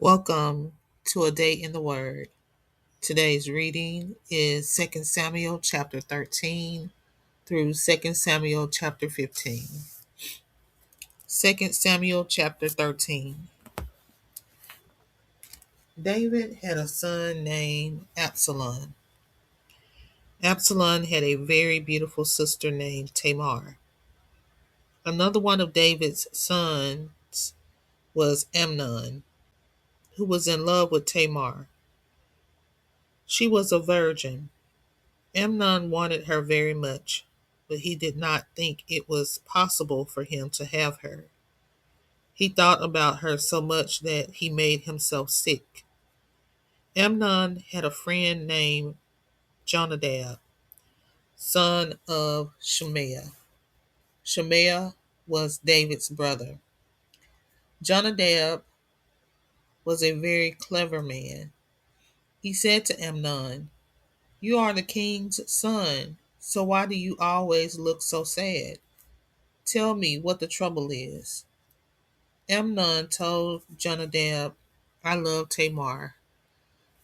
Welcome to a day in the Word. Today's reading is Second Samuel chapter 13 through Second Samuel chapter 15. Second Samuel chapter 13. David had a son named Absalom. Absalom had a very beautiful sister named Tamar. Another one of David's sons was Amnon, who was in love with Tamar. She was a virgin. Amnon wanted her very much, but he did not think it was possible for him to have her. He thought about her so much that he made himself sick. Amnon had a friend named Jonadab, son of Shemaiah. Shemaiah was David's brother. Jonadab was a very clever man. He said to Amnon, "You are the king's son, so why do you always look so sad? Tell me what the trouble is." Amnon told Jonadab, "I love Tamar,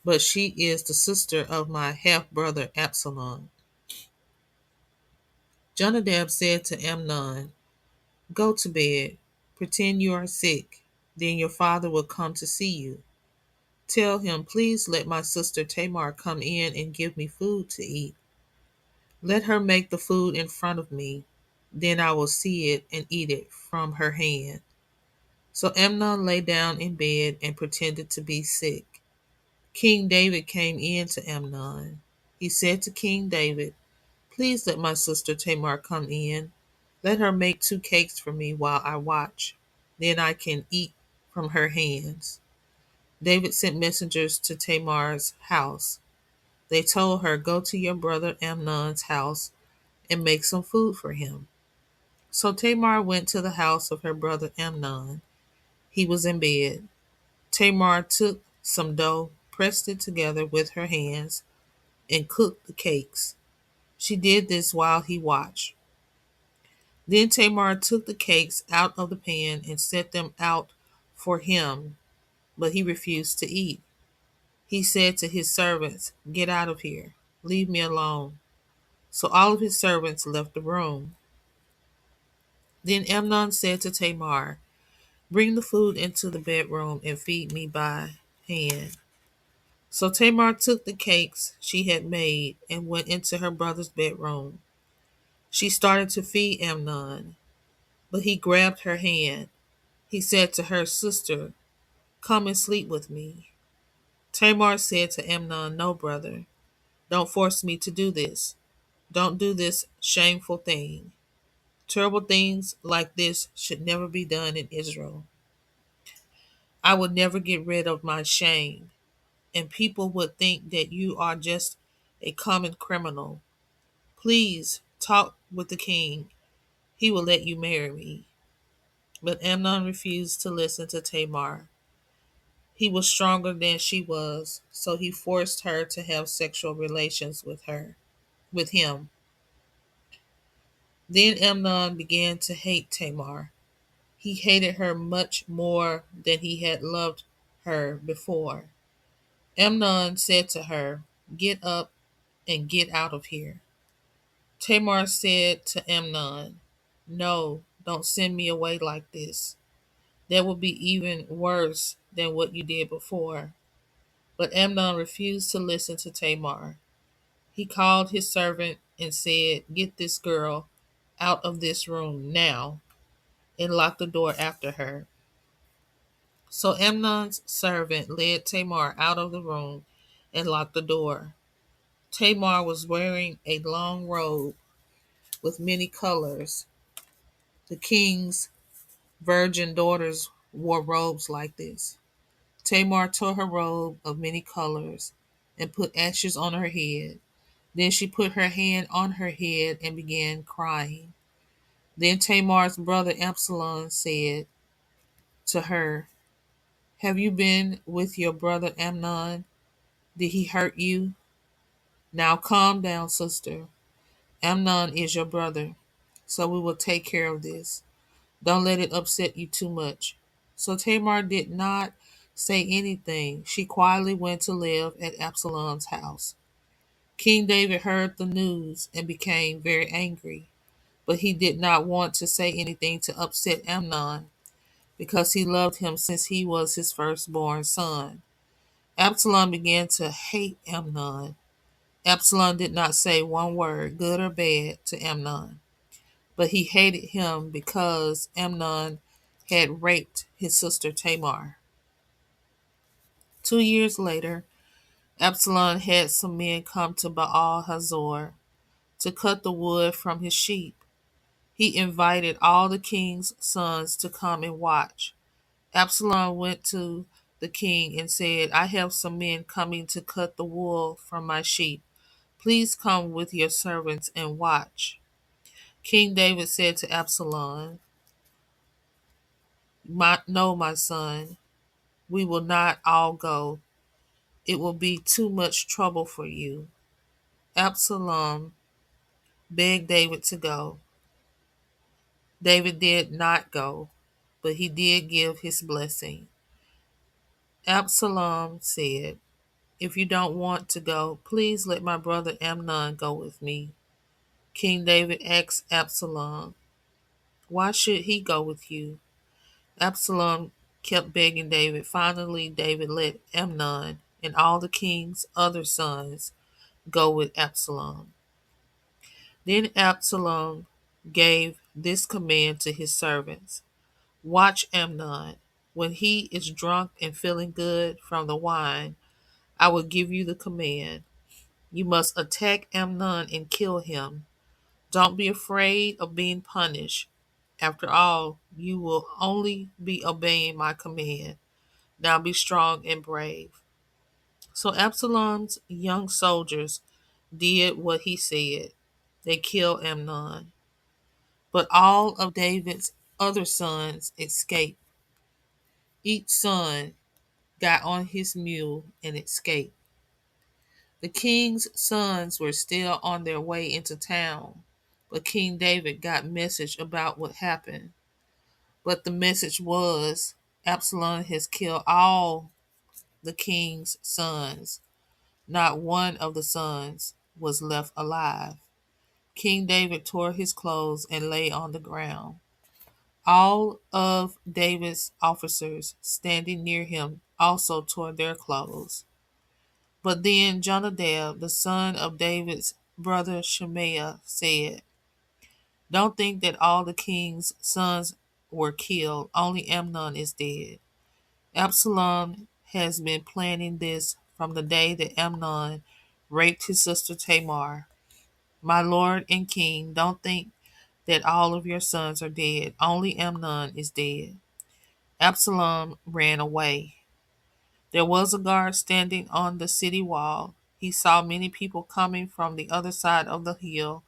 but she is the sister of my half-brother Absalom." Jonadab said to Amnon, "Go to bed, pretend you are sick, then your father will come to see you. Tell him, please let my sister Tamar come in and give me food to eat. Let her make the food in front of me, then I will see it and eat it from her hand." So Amnon lay down in bed and pretended to be sick. King David came in to Amnon. He said to King David, "Please let my sister Tamar come in. Let her make 2 cakes for me while I watch. Then I can eat from her hands." David sent messengers to Tamar's house. They told her, "Go to your brother Amnon's house and make some food for him." So Tamar went to the house of her brother Amnon. He was in bed. Tamar took some dough, pressed it together with her hands, and cooked the cakes. She did this while he watched. Then Tamar took the cakes out of the pan and set them out for him, but he refused to eat. He said to his servants, "Get out of here. Leave me alone." So all of his servants left the room. Then Amnon said to Tamar, "Bring the food into the bedroom and feed me by hand." So Tamar took the cakes she had made and went into her brother's bedroom. She started to feed Amnon, but he grabbed her hand. He said to her, "Sister, come and sleep with me." Tamar said to Amnon, "No, brother, don't force me to do this. Don't do this shameful thing. Terrible things like this should never be done in Israel. I would never get rid of my shame, and people would think that you are just a common criminal. Please talk with the king. He will let you marry me." But Amnon refused to listen to Tamar. He was stronger than she was, so he forced her to have sexual relations with him. Then Amnon began to hate Tamar. He hated her much more than he had loved her before. Amnon said to her, "Get up and get out of here." Tamar said to Amnon, "No, don't send me away like this. That will be even worse than what you did before." But Amnon refused to listen to Tamar. He called his servant and said, "Get this girl out of this room now," and locked the door after her. So Amnon's servant led Tamar out of the room and locked the door. Tamar was wearing a long robe with many colors. The king's virgin daughters wore robes like this. Tamar tore her robe of many colors and put ashes on her head. Then she put her hand on her head and began crying. Then Tamar's brother Absalom said to her, "Have you been with your brother Amnon? Did he hurt you? Now calm down, sister. Amnon is your brother, so we will take care of this. Don't let it upset you too much." So Tamar did not say anything. She quietly went to live at Absalom's house. King David heard the news and became very angry, but he did not want to say anything to upset Amnon because he loved him since he was his firstborn son. Absalom began to hate Amnon. Absalom did not say one word, good or bad, to Amnon, but he hated him because Amnon had raped his sister Tamar. 2 years later, Absalom had some men come to Baal Hazor to cut the wood from his sheep. He invited all the king's sons to come and watch. Absalom went to the king and said, I have some men coming to cut the wool from my sheep. Please come with your servants and watch. King David said to Absalom, No, my son, we will not all go. It will be too much trouble for you. Absalom begged David to go. David did not go, but he did give his blessing. Absalom said, If you don't want to go, please let my brother Amnon go with me. King David asked Absalom, Why should he go with you? Absalom kept begging David. Finally, David let Amnon and all the king's other sons go with Absalom. Then Absalom gave this command to his servants: Watch Amnon. When he is drunk and feeling good from the wine, I will give you the command. You must attack Amnon and kill him. Don't be afraid of being punished. After all, you will only be obeying my command. Now be strong and brave. So Absalom's young soldiers did what he said. They killed Amnon. But all of David's other sons escaped. Each son got on his mule and escaped. The king's sons were still on their way into town, but King David got message about what happened. But the message was, Absalom has killed all the king's sons. Not one of the sons was left alive. King David tore his clothes and lay on the ground. All of David's officers standing near him also tore their clothes. But then Jonadab, the son of David's brother Shemaiah, said, Don't think that all the king's sons were killed, only Amnon is dead. Absalom has been planning this from the day that Amnon raped his sister Tamar. My lord and king, don't think that all of your sons are dead, only Amnon is dead. Absalom ran away. There was a guard standing on the city wall. He saw many people coming from the other side of the hill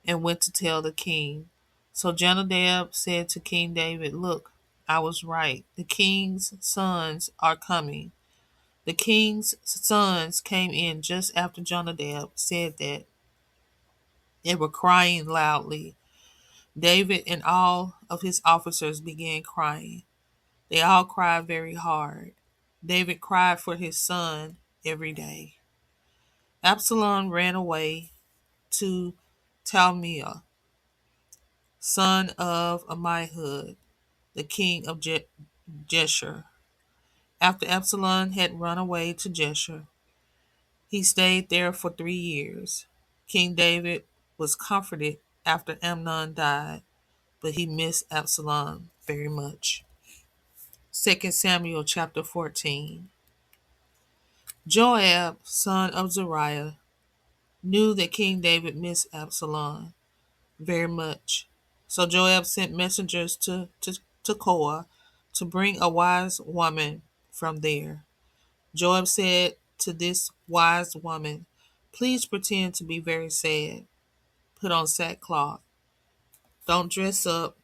and went to tell the king. So Jonadab said to King David, Look, I was right. The king's sons are coming. The king's sons came in just after Jonadab said that. They were crying loudly. David and all of his officers began crying. They all cried very hard. David cried for his son every day. Absalom ran away to Talmiah, son of Ammihud, the king of Geshur. After Absalom had run away to Geshur, he stayed there for 3 years. King David was comforted after Amnon died, but he missed Absalom very much. 2 Samuel chapter 14. Joab, son of Zeruiah, knew that King David missed Absalom very much. So Joab sent messengers to Tekoa to bring a wise woman from there. Joab said to this wise woman, Please pretend to be very sad. Put on sackcloth. Don't dress up.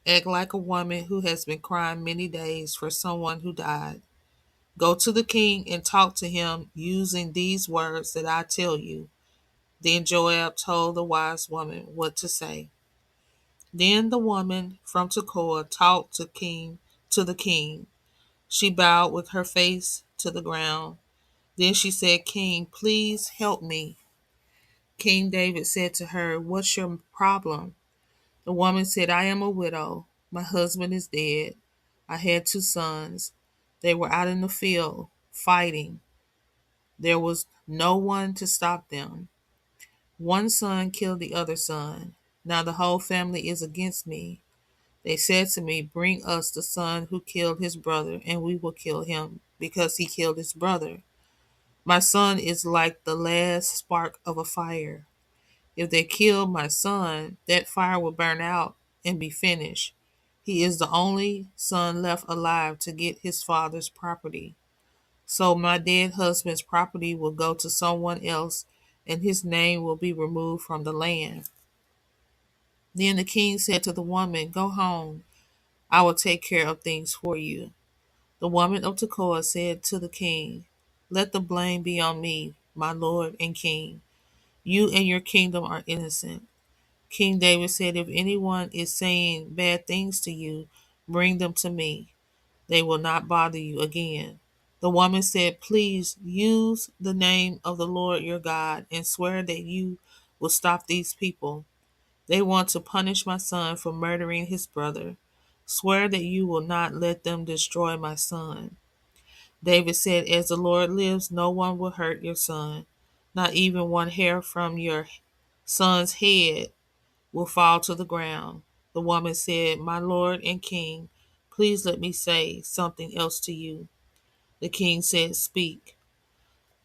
Act like a woman who has been crying many days for someone who died. Go to the king and talk to him using these words that I tell you. Then Joab told the wise woman what to say. Then the woman from Tekoa talked to the king. She bowed with her face to the ground. Then she said, King, please help me. King David said to her, What's your problem? The woman said, I am a widow. My husband is dead. I had 2 sons. They were out in the field fighting. There was no one to stop them. One son killed the other son. Now the whole family is against me. They said to me, Bring us the son who killed his brother, and we will kill him, because he killed his brother. My son is like the last spark of a fire. If they kill my son, that fire will burn out and be finished. He is the only son left alive to get his father's property. So my dead husband's property will go to someone else, and his name will be removed from the land. Then the king said to the woman, Go home. I will take care of things for you. The woman of Tekoa said to the king, Let the blame be on me, my lord and king. You and your kingdom are innocent. King David said, If anyone is saying bad things to you, bring them to me. They will not bother you again. The woman said, Please use the name of the Lord your God and swear that you will stop these people. They want to punish my son for murdering his brother. Swear that you will not let them destroy my son. David said, As the Lord lives, no one will hurt your son. Not even one hair from your son's head will fall to the ground. The woman said, My lord and king, please let me say something else to you. The king said, Speak.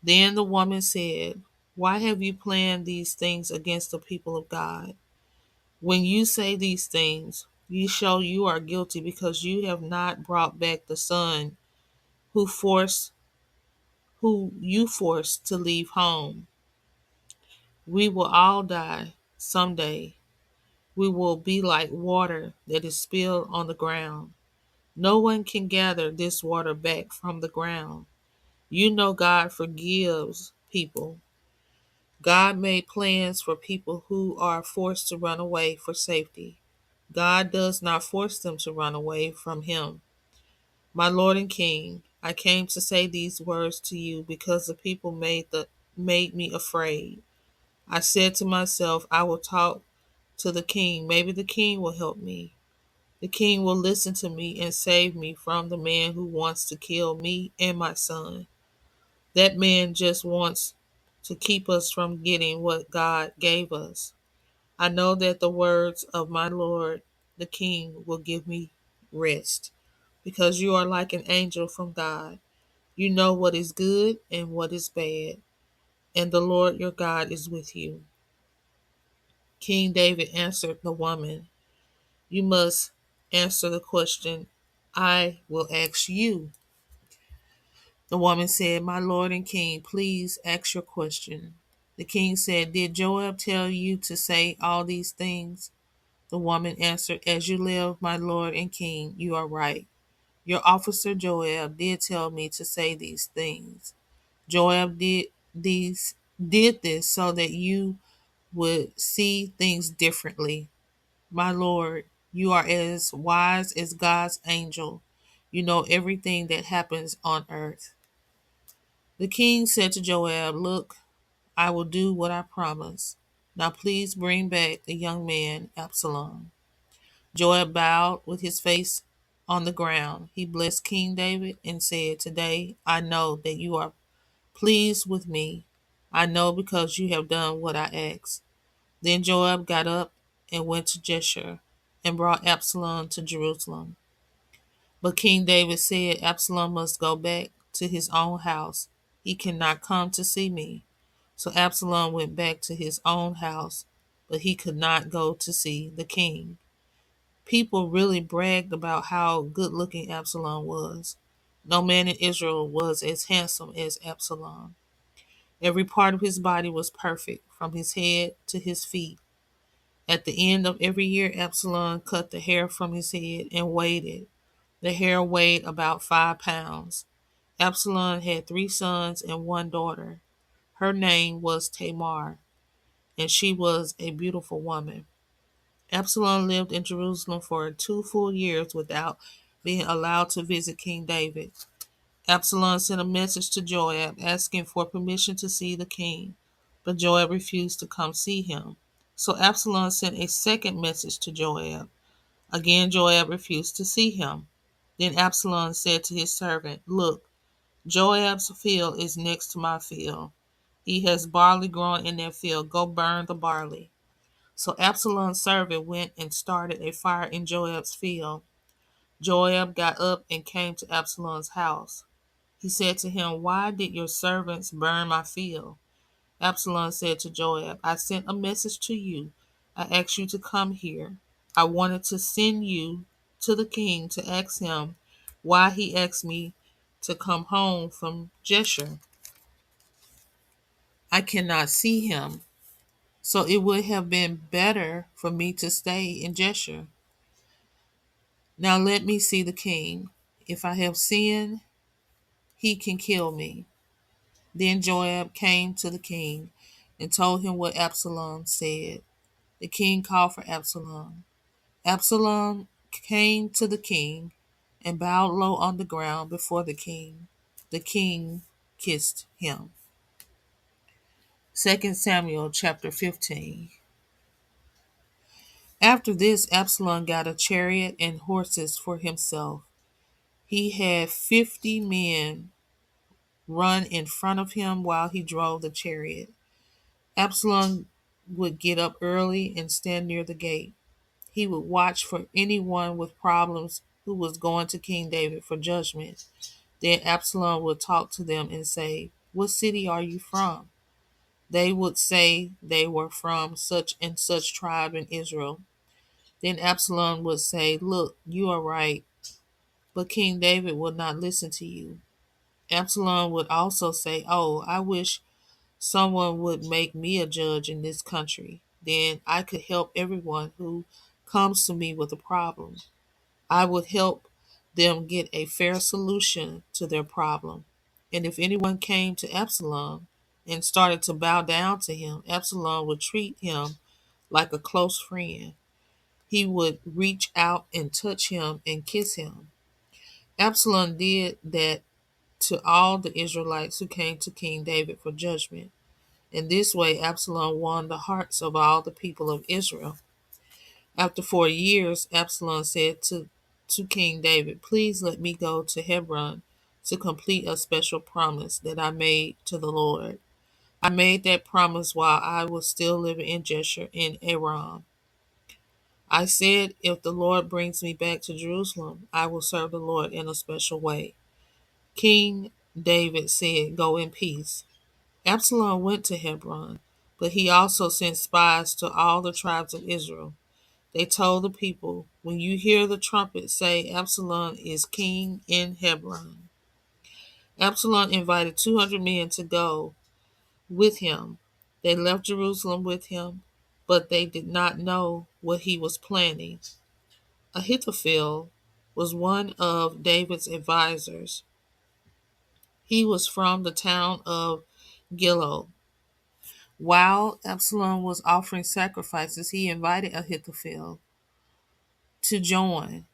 Then the woman said, Why have you planned these things against the people of God? When you say these things, you show you are guilty because you have not brought back the son who forced who you forced to leave home. We will all die someday. We will be like water that is spilled on the ground. No one can gather this water back from the ground. You know God forgives people. God made plans for people who are forced to run away for safety. God does not force them to run away from Him. My Lord and King, I came to say these words to you because the people made me afraid. I said to myself, I will talk to the king. Maybe the king will help me. The king will listen to me and save me from the man who wants to kill me and my son. That man just wants to keep us from getting what God gave us. I know that the words of my Lord, the king, will give me rest because you are like an angel from God. You know what is good and what is bad, and the Lord your God is with you. King David answered the woman, You must answer the question I will ask you. The woman said, My lord and king, please ask your question. The king said, Did Joab tell you to say all these things? The woman answered, As you live, my lord and king, you are right. Your officer Joab did tell me to say these things. Joab did this so that you would see things differently. My Lord, you are as wise as God's angel. You know everything that happens on earth. The king said to Joab, Look, I will do what I promised. Now please bring back the young man Absalom. Joab bowed with his face on the ground. He blessed King David and said, Today I know that you are pleased with me. I know because you have done what I asked. Then Joab got up and went to Jeshurun and brought Absalom to Jerusalem. But King David said, Absalom must go back to his own house. He cannot come to see me. So Absalom went back to his own house, but he could not go to see the king. People really bragged about how good looking Absalom was. No man in Israel was as handsome as Absalom. Every part of his body was perfect, from his head to his feet. At the end of every year, Absalom cut the hair from his head and weighed it. The hair weighed about 5 pounds. Absalom had 3 sons and one daughter. Her name was Tamar, and she was a beautiful woman. Absalom lived in Jerusalem for 2 full years without being allowed to visit King David. Absalom sent a message to Joab asking for permission to see the king, but Joab refused to come see him. So Absalom sent a second message to Joab. Again, Joab refused to see him. Then Absalom said to his servant, "Look, Joab's field is next to my field. He has barley growing in that field. Go burn the barley." So Absalom's servant went and started a fire in Joab's field. Joab got up and came to Absalom's house. He said to him, "Why did your servants burn my field?" Absalom said to Joab, "I sent a message to you. I asked you to come here. I wanted to send you to the king to ask him why he asked me to come home from Jeshurun. I cannot see him, so it would have been better for me to stay in Jeshurun. Now let me see the king. If I have sinned, he can kill me." Then Joab came to the king and told him what Absalom said. The king called for Absalom. Absalom came to the king and bowed low on the ground before the king. The king kissed him. 2 Samuel chapter 15. After this, Absalom got a chariot and horses for himself. He had 50 men run in front of him while he drove the chariot. Absalom would get up early and stand near the gate. He would watch for anyone with problems who was going to King David for judgment. Then Absalom would talk to them and say, "What city are you from?" They would say they were from such and such tribe in Israel. Then Absalom would say, "Look, you are right, but King David will not listen to you." Absalom would also say, "Oh, I wish someone would make me a judge in this country. Then I could help everyone who comes to me with a problem. I would help them get a fair solution to their problem." And if anyone came to Absalom and started to bow down to him, Absalom would treat him like a close friend. He would reach out and touch him and kiss him. Absalom did that to all the Israelites who came to King David for judgment. In this way, Absalom won the hearts of all the people of Israel. After 4 years, Absalom said to King David, "Please let me go to Hebron to complete a special promise that I made to the Lord. I made that promise while I was still living in Jeshurun in Aram. I said, if the Lord brings me back to Jerusalem, I will serve the Lord in a special way." King David said, "Go in peace." Absalom went to Hebron, but he also sent spies to all the tribes of Israel. They told the people, "When you hear the trumpet, say Absalom is king in Hebron." Absalom invited 200 men to go with him. They left Jerusalem with him, but they did not know what he was planning. Ahithophel was one of David's advisors. He was from the town of Gilo. While Absalom was offering sacrifices, he invited Ahithophel to join.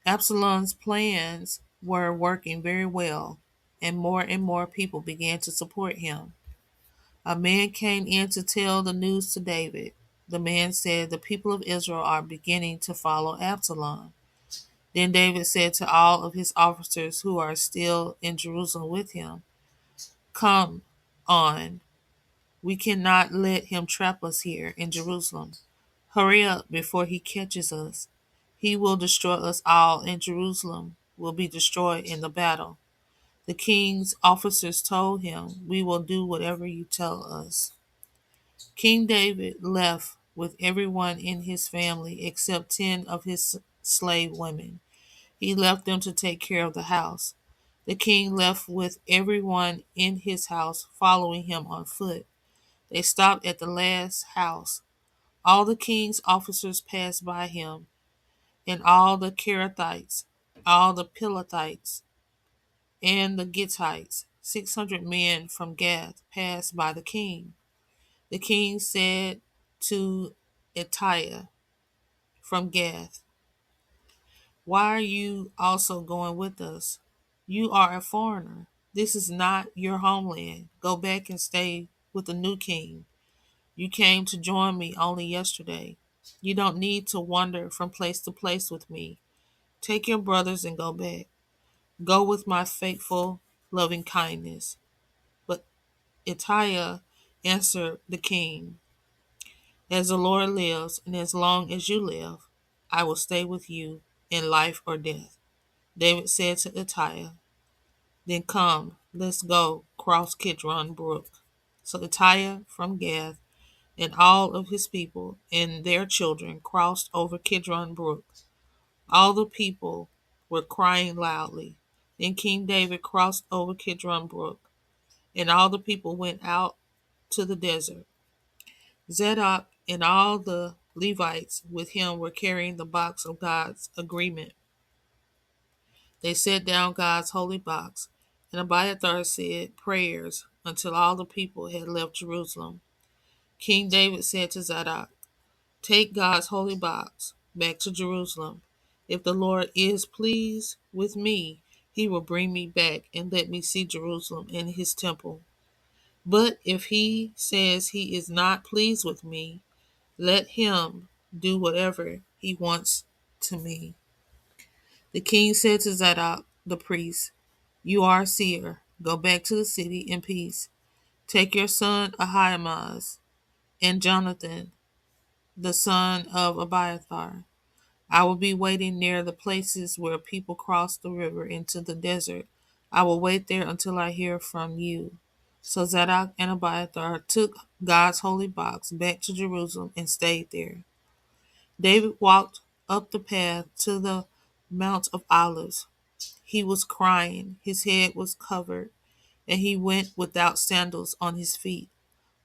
Absalom's plans were working very well, and more people began to support him. A man came in to tell the news to David. The man said, "The people of Israel are beginning to follow Absalom." Then David said to all of his officers who are still in Jerusalem with him, "Come on, we cannot let him trap us here in Jerusalem. Hurry up before he catches us. He will destroy us all, and Jerusalem will be destroyed in the battle." The king's officers told him, "We will do whatever you tell us." King David left with everyone in his family except 10 of his slave women. He left them to take care of the house. The king left with everyone in his house following him on foot. They stopped at the last house. All the king's officers passed by him, and all the Kerethites, all the Pelethites, and the Gittites, 600 men from Gath, passed by the king. The king said to Ittai from Gath, Why are you also going with us? You are a foreigner. This is not your homeland. Go back and stay with the new king. You came to join me only yesterday. You don't need to wander from place to place with me. Take your brothers and go back. Go with my faithful loving kindness. But Itiah answered the king, as the Lord lives, and as long as you live, I will stay with you in life or death. David said to Ittai, then come, let's go cross Kidron Brook. So Ittai from Gath and all of his people and their children crossed over Kidron Brook. All the people were crying loudly. Then King David crossed over Kidron Brook, and all the people went out to the desert. Zadok and all the Levites with him were carrying the box of God's agreement. They set down God's holy box, and Abiathar said prayers until all the people had left Jerusalem. King David said to Zadok, take God's holy box back to Jerusalem. If the Lord is pleased with me, he will bring me back and let me see Jerusalem and his temple. But if he says he is not pleased with me, let him do whatever he wants to me. The king said to Zadok the priest, you are a seer. Go back to the city in peace. Take your son Ahimaaz and Jonathan, the son of Abiathar. I will be waiting near the places where people cross the river into the desert. I will wait there until I hear from you. So Zadok and Abiathar took God's holy box back to Jerusalem and stayed there. David walked up the path to the Mount of Olives. He was crying, his head was covered, and he went without sandals on his feet.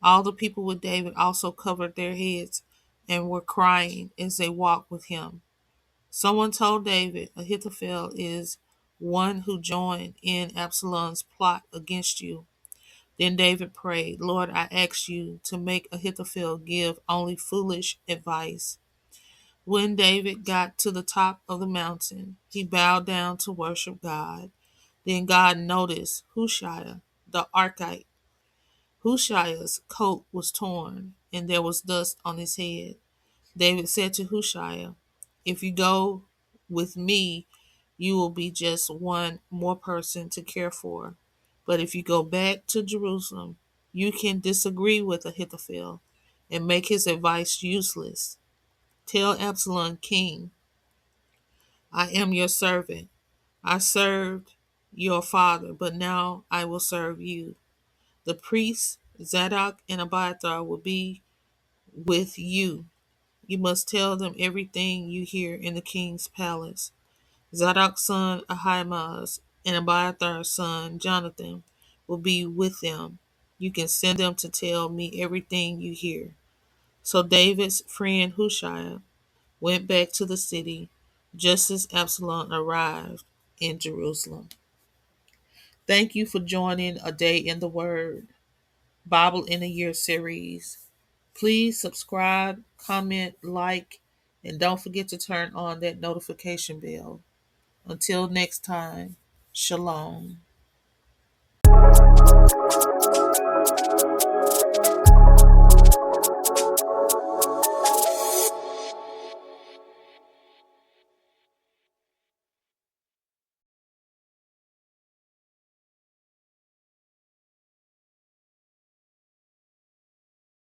All the people with David also covered their heads and were crying as they walked with him. Someone told David, Ahithophel is one who joined in Absalom's plot against you. Then David prayed, Lord, I ask you to make Ahithophel give only foolish advice. When David got to the top of the mountain, he bowed down to worship God. Then God noticed Hushai, the Archite. Hushai's coat was torn, and there was dust on his head. David said to Hushai, if you go with me, you will be just one more person to care for. But if you go back to Jerusalem, you can disagree with Ahithophel and make his advice useless. Tell Absalom, king, I am your servant. I served your father, but now I will serve you. The priests, Zadok and Abiathar, will be with you. You must tell them everything you hear in the king's palace. Zadok's son Ahimaaz and Abiathar's son Jonathan will be with them. You can send them to tell me everything you hear. So David's friend Hushai went back to the city just as Absalom arrived in Jerusalem. Thank you for joining A Day in the Word Bible in a Year series. Please subscribe, comment, like, and don't forget to turn on that notification bell. Until next time, Shalom.